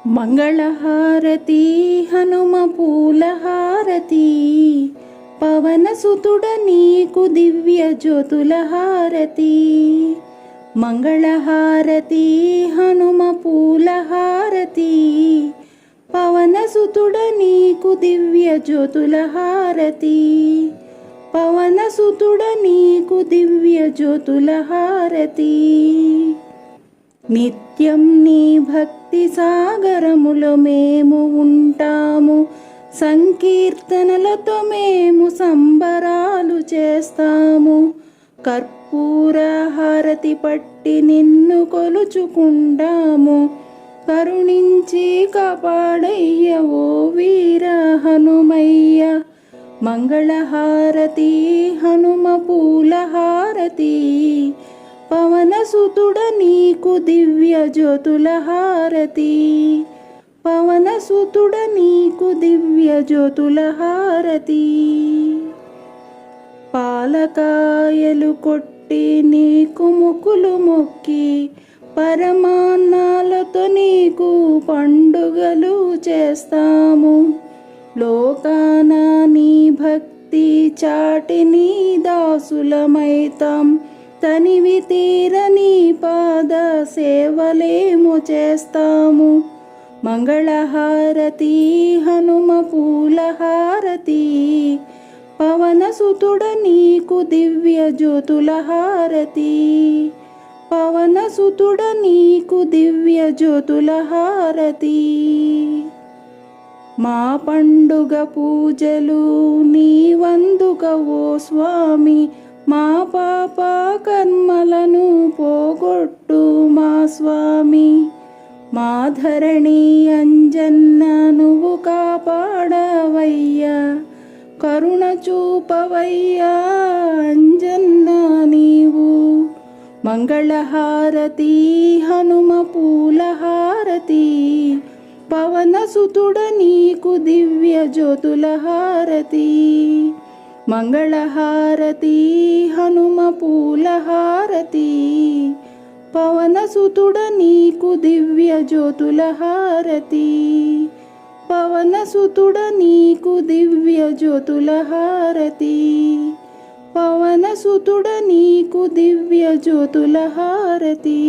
మంగళహారతి హనుమ పూలహారతి, పవనసుతుడ నీకు దివ్య జ్యోతుల హారతి. మంగళహారతి హనుమ పూలహారతి, పవనసుతుడ నీకు దివ్య జ్యోతుల హారతి. పవనసుతుడ నీకు దివ్య జ్యోతుల హారతి. నిత్యం నీ భక్తి సాగరములో మేము ఉంటాము, సంకీర్తనలతో మేము సంబరాలు చేస్తాము. కర్పూర హారతి పట్టి నిన్ను కొలుచుకుంటాము, కరుణించి కాపాడయ్య ఓ వీర హనుమయ్య. మంగళహారతి హనుమ పూలహారతి, పవనసుతుడ నీకు దివ్య జ్యోతుల హారతి. పవనసుతుడ నీకు దివ్య జ్యోతుల హారతి. పాలకాయలు కొట్టి నీకు ముకులు మొక్కి, పరమాన్నాలతో నీకు పండుగలు చేస్తాము. లోకాన నీ భక్తి చాటి నీ దాసులమైతాం, తనివి తీరని పాద సేవలేము చేస్తాము. మంగళహారతి హనుమ పూలహారతి, పవనసుతుడ నీకు దివ్య జ్యోతుల హారతి. పవనసుతుడ నీకు దివ్య జ్యోతుల హారతి. మా పండుగ పూజలు నీ వందుక ఓ స్వామి, మా పాప కర్మలను పోగొట్టు మా స్వామి. మా ధరణి అంజన్న నువ్వు కాపాడవయ్యా, కరుణ చూపవయ్యా అంజన్న నీవు. మంగళహారతి హనుమ పూలహారతి, పవనసుతుడ నీకు దివ్య జ్యోతుల హారతి. మంగళహారతి హనుమ పూలహారతి, పవనసుతుడ నీకు దివ్య జ్యోతుల హారతి. పవనసుతుడ నీకు దివ్య జ్యోతుల హారతి. పవనసుతుడ నీకు దివ్య జ్యోతుల హారతి.